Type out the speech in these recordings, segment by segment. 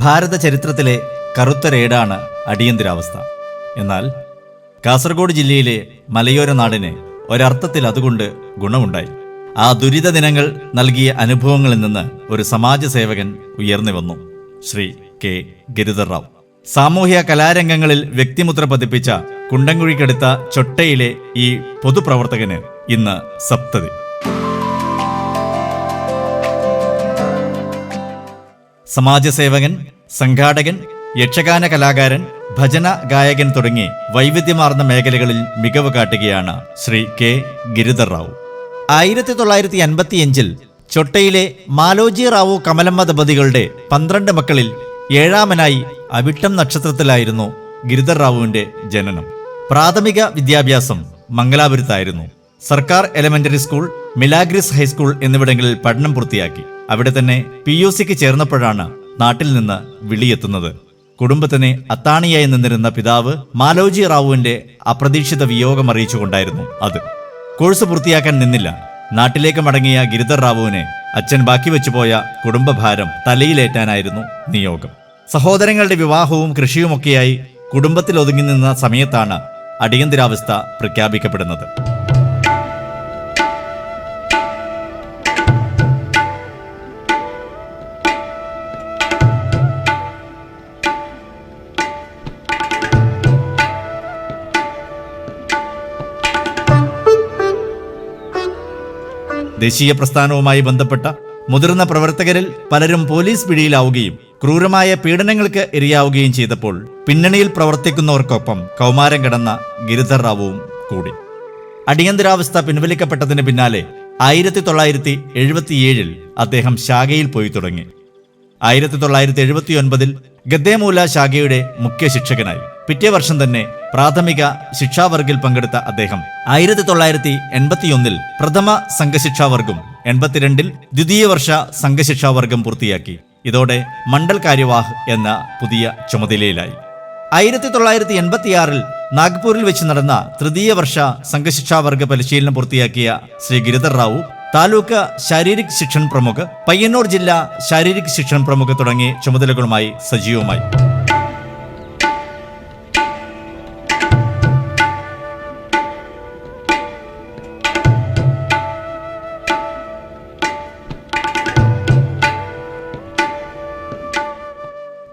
ഭാരത ചരിത്രത്തിലെ കറുത്തരേടാണ് അടിയന്തരാവസ്ഥ. എന്നാൽ കാസർഗോഡ് ജില്ലയിലെ മലയോര നാടിന് ഒരർത്ഥത്തിൽ അതുകൊണ്ട് ഗുണമുണ്ടായി. ആ ദുരിത ദിനങ്ങൾ നൽകിയ അനുഭവങ്ങളിൽ നിന്ന് ഒരു സമാജ സേവകൻ ഉയർന്നു വന്നു, ശ്രീ കെ ഗിരിധർ റാവു. സാമൂഹ്യ കലാരംഗങ്ങളിൽ വ്യക്തിമുദ്ര പതിപ്പിച്ച കുണ്ടംകുഴിക്കടുത്ത ചൊട്ടയിലെ ഈ പൊതുപ്രവർത്തകന് ഇന്ന് സപ്തതി. സമാജസേവകൻ, സംഘാടകൻ, യക്ഷഗാന കലാകാരൻ, ഭജന ഗായകൻ തുടങ്ങി വൈവിധ്യമാർന്ന മേഖലകളിൽ മികവ് കാട്ടുകയാണ് ശ്രീ കെ ഗിരിധർ റാവു. 1955 ചൊട്ടയിലെ മാലോജി റാവു കമലമ്മ ദമ്പതികളുടെ 12 മക്കളിൽ 7ാമനായി അവിട്ടം നക്ഷത്രത്തിലായിരുന്നു ഗിരിധർ റാവുവിന്റെ ജനനം. പ്രാഥമിക വിദ്യാഭ്യാസം മംഗലാപുരത്തായിരുന്നു. സർക്കാർ എലിമെന്ററി സ്കൂൾ, മിലാഗ്രിസ് ഹൈസ്കൂൾ എന്നിവിടങ്ങളിൽ പഠനം പൂർത്തിയാക്കി. അവിടെ തന്നെ PUCക്ക് ചേർന്നപ്പോഴാണ് നാട്ടിൽ നിന്ന് വിളിയെത്തുന്നത്. കുടുംബത്തിന് അത്താണിയായി നിന്നിരുന്ന പിതാവ് മാലോജി റാവുവിന്റെ അപ്രതീക്ഷിത വിയോഗം അറിയിച്ചുകൊണ്ടായിരുന്നു അത്. കോഴ്സ് പൂർത്തിയാക്കാൻ നിന്നില്ല. നാട്ടിലേക്ക് മടങ്ങിയ ഗിരിധർ റാവുവിനെ അച്ഛൻ ബാക്കി വെച്ചുപോയ കുടുംബഭാരം തലയിലേറ്റാനായിരുന്നു നിയോഗം. സഹോദരങ്ങളുടെ വിവാഹവും കൃഷിയുമൊക്കെയായി കുടുംബത്തിൽ ഒതുങ്ങി നിന്ന സമയത്താണ് അടിയന്തരാവസ്ഥ പ്രഖ്യാപിക്കപ്പെടുന്നത്. ദേശീയ പ്രസ്ഥാനവുമായി ബന്ധപ്പെട്ട മുതിർന്ന പ്രവർത്തകരിൽ പലരും പോലീസ് പിടിയിലാവുകയും ക്രൂരമായ പീഡനങ്ങൾക്ക് ഇരയാവുകയും ചെയ്തപ്പോൾ പിന്നണിയിൽ പ്രവർത്തിക്കുന്നവർക്കൊപ്പം കൗമാരം കടന്ന ഗിരിധർ റാവുവും കൂടി. അടിയന്തരാവസ്ഥ പിൻവലിക്കപ്പെട്ടതിന് പിന്നാലെ 1977 അദ്ദേഹം ശാഖയിൽ പോയി തുടങ്ങി. 1979 ഗദ്ദേമൂല ശാഖയുടെ മുഖ്യ ശിക്ഷകനായി. പിറ്റേ വർഷം തന്നെ പ്രാഥമിക ശിക്ഷാവർഗിൽ പങ്കെടുത്ത അദ്ദേഹം 1981 പ്രഥമ സംഘശിക്ഷാവർഗം, 82 ദ്വിതീയ വർഷ സംഘശിക്ഷാവർഗം പൂർത്തിയാക്കി. ഇതോടെ മണ്ഡൽ കാര്യവാഹ് എന്ന പുതിയ ചുമതലയിലായി. 1986 നാഗ്പൂരിൽ വെച്ച് നടന്ന തൃതീയ വർഷ സംഘശിക്ഷാവർഗ പരിശീലനം പൂർത്തിയാക്കിയ ശ്രീ ഗിരിധർ റാവു താലൂക്ക് ശാരീരിക് ശിക്ഷൺ പ്രമുഖ്, പയ്യന്നൂർ ജില്ലാ ശാരീരിക് ശിക്ഷൺ പ്രമുഖ് തുടങ്ങിയ ചുമതലകളുമായി സജീവമായി.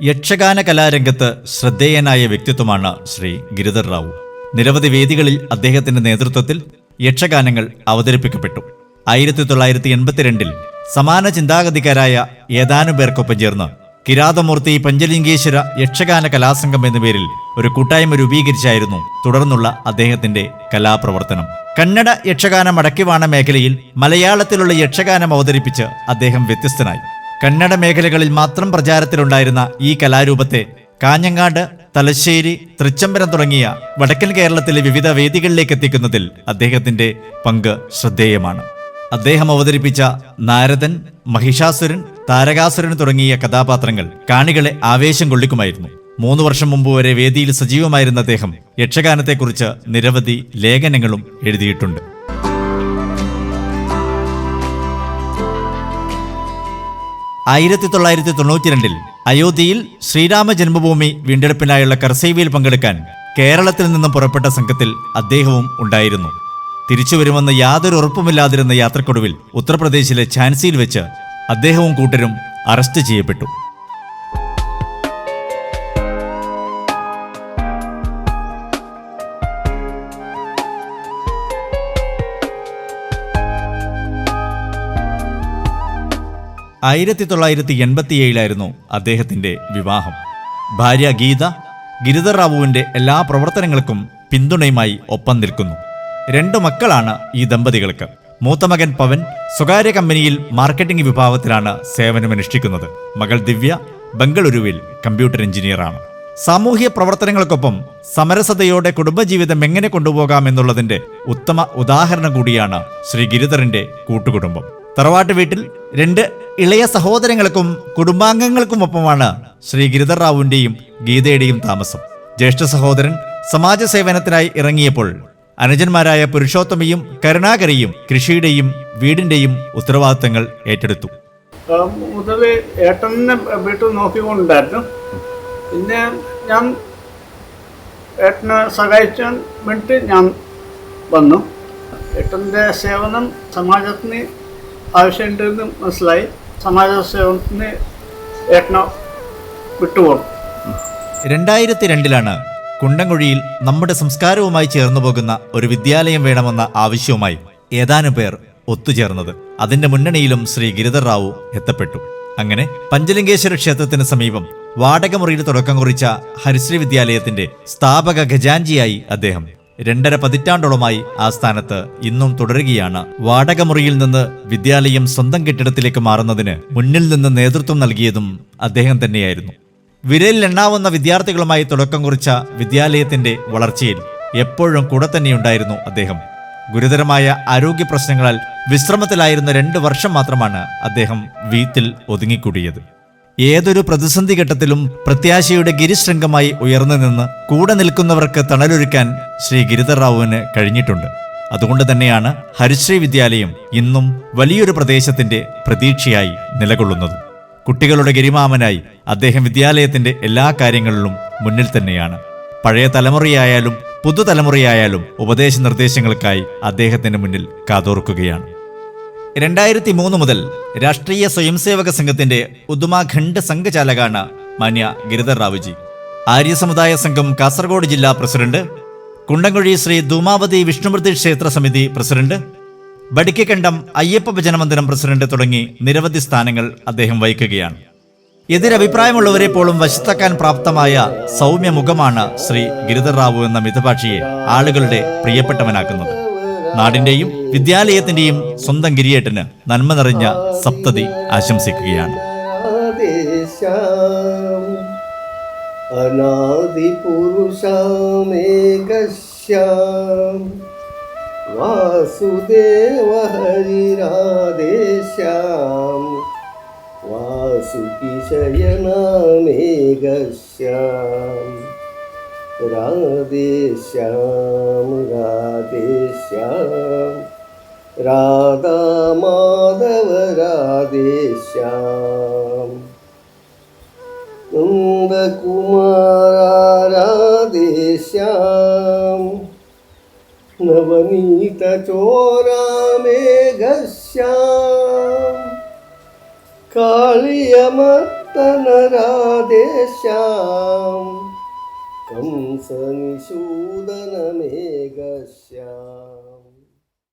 യക്ഷഗാന കലാരംഗത്ത് ശ്രദ്ധേയനായ വ്യക്തിത്വമാണ് ശ്രീ ഗിരിധർ റാവു. നിരവധി വേദികളിൽ അദ്ദേഹത്തിന്റെ നേതൃത്വത്തിൽ യക്ഷഗാനങ്ങൾ അവതരിപ്പിക്കപ്പെട്ടു. 1982 സമാന ചിന്താഗതിക്കാരായ ഏതാനും പേർക്കൊപ്പം ചേർന്ന് കിരാതമൂർത്തി പഞ്ചലിംഗേശ്വര യക്ഷഗാന കലാസംഘം എന്ന പേരിൽ ഒരു കൂട്ടായ്മ രൂപീകരിച്ചായിരുന്നു തുടർന്നുള്ള അദ്ദേഹത്തിന്റെ കലാപ്രവർത്തനം. കന്നഡ യക്ഷഗാന മടക്കിവാണ മേഖലയിൽ മലയാളത്തിലുള്ള യക്ഷഗാനം അവതരിപ്പിച്ച് അദ്ദേഹം വ്യത്യസ്തനായി. കന്നഡ മേഖലകളിൽ മാത്രം പ്രചാരത്തിലുണ്ടായിരുന്ന ഈ കലാരൂപത്തെ കാഞ്ഞങ്ങാട്, തലശ്ശേരി, തൃച്ചംബരം തുടങ്ങിയ വടക്കൻ കേരളത്തിലെ വിവിധ വേദികളിലേക്ക് എത്തിക്കുന്നതിൽ അദ്ദേഹത്തിന്റെ പങ്ക് ശ്രദ്ധേയമാണ്. അദ്ദേഹം അവതരിപ്പിച്ച നാരദൻ, മഹിഷാസുരൻ, താരകാസുരൻ തുടങ്ങിയ കഥാപാത്രങ്ങൾ കാണികളെ ആവേശം കൊള്ളിക്കുമായിരുന്നു. 3 വർഷം മുമ്പ് വരെ വേദിയിൽ സജീവമായിരുന്ന അദ്ദേഹം യക്ഷഗാനത്തെക്കുറിച്ച് നിരവധി ലേഖനങ്ങളും എഴുതിയിട്ടുണ്ട്. ആയിരത്തി 1992 അയോധ്യയിൽ ശ്രീരാമ ജന്മഭൂമി വീണ്ടെടുപ്പിനായുള്ള കർസേവയിൽ പങ്കെടുക്കാൻ കേരളത്തിൽ നിന്നും പുറപ്പെട്ട സംഘത്തിൽ അദ്ദേഹവും ഉണ്ടായിരുന്നു. തിരിച്ചുവരുമെന്ന് യാതൊരു ഉറപ്പുമില്ലാതിരുന്ന യാത്രക്കൊടുവിൽ ഉത്തർപ്രദേശിലെ ഝാൻസിയിൽ വെച്ച് അദ്ദേഹവും കൂട്ടരും അറസ്റ്റ് ചെയ്യപ്പെട്ടു. ആയിരത്തി 1987 അദ്ദേഹത്തിന്റെ വിവാഹം. ഭാര്യ ഗീത ഗിരിധർ റാവുവിന്റെ എല്ലാ പ്രവർത്തനങ്ങൾക്കും പിന്തുണയുമായി ഒപ്പം നിൽക്കുന്നു. 2 മക്കളാണ് ഈ ദമ്പതികൾക്ക്. മൂത്ത മകൻ പവൻ സ്വകാര്യ കമ്പനിയിൽ മാർക്കറ്റിംഗ് വിഭാഗത്തിലാണ് സേവനമനുഷ്ഠിക്കുന്നത്. മകൾ ദിവ്യ ബംഗളൂരുവിൽ കമ്പ്യൂട്ടർ എഞ്ചിനീയറാണ്. സാമൂഹ്യ പ്രവർത്തനങ്ങൾക്കൊപ്പം സമരസതയോടെ കുടുംബജീവിതം എങ്ങനെ കൊണ്ടുപോകാമെന്നുള്ളതിന്റെ ഉത്തമ ഉദാഹരണം കൂടിയാണ് ശ്രീ ഗിരിധറിന്റെ കൂട്ടുകുടുംബം. തറവാട്ട് വീട്ടിൽ 2 ഇളയ സഹോദരങ്ങൾക്കും കുടുംബാംഗങ്ങൾക്കുമൊപ്പമാണ് ശ്രീ ഗിരിധർ റാവുവിന്റെയും ഗീതയുടെയും താമസം. ജ്യേഷ്ഠ സഹോദരൻ സമാജ സേവനത്തിനായി ഇറങ്ങിയപ്പോൾ അനുജന്മാരായ പുരുഷോത്തമയും കരുണാകരയും കൃഷിയുടെയും വീടിന്റെയും ഉത്തരവാദിത്തങ്ങൾ ഏറ്റെടുത്തു. മുതൽ ഏട്ടനെ വീട്ടിൽ നോക്കിക്കൊണ്ടായിരുന്നു. പിന്നെ ഞാൻ ഏട്ടനെ സഹായിച്ചാൻ വേണ്ടി ഞാൻ വന്നു. ഏട്ടൻ്റെ സേവനം സമാജത്തിന് ആവശ്യമുണ്ടെന്ന് മനസ്സിലായി. സമാജ സേവനത്തിന് ഏട്ടനെ വിട്ടുപോകും. 2002 കുണ്ടംകുഴിയിൽ നമ്മുടെ സംസ്കാരവുമായി ചേർന്നു പോകുന്ന ഒരു വിദ്യാലയം വേണമെന്ന ആവശ്യവുമായി ഏതാനും പേർ ഒത്തുചേർന്നത്. അതിന്റെ മുന്നണിയിലും ശ്രീ ഗിരിധർ റാവു എത്തപ്പെട്ടു. അങ്ങനെ പഞ്ചലിംഗേശ്വര ക്ഷേത്രത്തിന് സമീപം വാടകമുറിയിൽ തുടക്കം കുറിച്ച ഹരിശ്രീ വിദ്യാലയത്തിന്റെ സ്ഥാപക ഖജാൻജിയായി അദ്ദേഹം 2.5 പതിറ്റാണ്ടോളമായി ആ സ്ഥാനത്ത് ഇന്നും തുടരുകയാണ്. വാടകമുറിയിൽ നിന്ന് വിദ്യാലയം സ്വന്തം കെട്ടിടത്തിലേക്ക് മാറുന്നതിന് മുന്നിൽ നിന്ന് നേതൃത്വം നൽകിയതും അദ്ദേഹം തന്നെയായിരുന്നു. വിരലിലെണ്ണാവുന്ന വിദ്യാർത്ഥികളുമായി തുടക്കം കുറിച്ച വിദ്യാലയത്തിന്റെ വളർച്ചയിൽ എപ്പോഴും കൂടെ തന്നെയുണ്ടായിരുന്നു അദ്ദേഹം. ഗുരുതരമായ ആരോഗ്യ പ്രശ്നങ്ങളാൽ വിശ്രമത്തിലായിരുന്ന 2 വർഷം മാത്രമാണ് അദ്ദേഹം വീട്ടിൽ ഒതുങ്ങിക്കൂടിയത്. ഏതൊരു പ്രതിസന്ധി ഘട്ടത്തിലും പ്രത്യാശയുടെ ഗിരിശൃംഗമായി ഉയർന്നു നിന്ന് കൂടെ നിൽക്കുന്നവർക്ക് തണലൊരുക്കാൻ ശ്രീ ഗിരിധർ റാവുവിന് കഴിഞ്ഞിട്ടുണ്ട്. അതുകൊണ്ട് തന്നെയാണ് ഹരിശ്രീ വിദ്യാലയം ഇന്നും വലിയൊരു പ്രദേശത്തിന്റെ പ്രതീക്ഷയായി നിലകൊള്ളുന്നത്. കുട്ടികളുടെ ഗരിമാമനായി അദ്ദേഹം വിദ്യാലയത്തിന്റെ എല്ലാ കാര്യങ്ങളിലും മുന്നിൽ തന്നെയാണ്. പഴയ തലമുറയായാലും പുതുതലമുറയായാലും ഉപദേശ നിർദ്ദേശങ്ങൾക്കായി അദ്ദേഹത്തിന്റെ മുന്നിൽ കാതോർക്കുകയാണ്. 2003 മുതൽ രാഷ്ട്രീയ സ്വയംസേവക സംഘത്തിന്റെ ഉദുമാഖണ്ഡ് സംഘചാലകാണ് മാന്യ ഗിരിധർ റാവുജി. ആര്യസമുദായ സംഘം കാസർഗോഡ് ജില്ലാ പ്രസിഡന്റ്, കുണ്ടംകുഴി ശ്രീ ധൂമാവതി വിഷ്ണുമൂർത്തി ക്ഷേത്ര സമിതി പ്രസിഡന്റ്, ബടിക്കക്കണ്ടം അയ്യപ്പ ഭജന മന്ദിരം പ്രസിഡന്റ് തുടങ്ങി നിരവധി സ്ഥാനങ്ങൾ അദ്ദേഹം വഹിക്കുകയാണ്. എതിരഭിപ്രായമുള്ളവരെ പോലും വശത്താക്കാൻ പ്രാപ്തമായ സൗമ്യമുഖമാണ് ശ്രീ ഗിരിധർ റാവു എന്ന മിതഭാഷിയെ ആളുകളുടെ പ്രിയപ്പെട്ടവനാക്കുന്നത്. നാടിന്റെയും വിദ്യാലയത്തിന്റെയും സ്വന്തം ഗിരിയേട്ടന് നന്മ നിറഞ്ഞ സപ്തതി ആശംസിക്കുകയാണ്. വാസുദേവ ഹരിരാധേശ്യാം വാസുകി ശയനമേഘശ്യാം രാധേശ്യാം രാധേശ്യാം രാധാമാധവ രാധേശ്യാം നന്ദകുമാര രാധേശ്യാം നവനീത ചോരാമേഘശ്യാം കാളിയമർത്തന രാധേശ്യാം कंसनिषूदनमेघश्याम्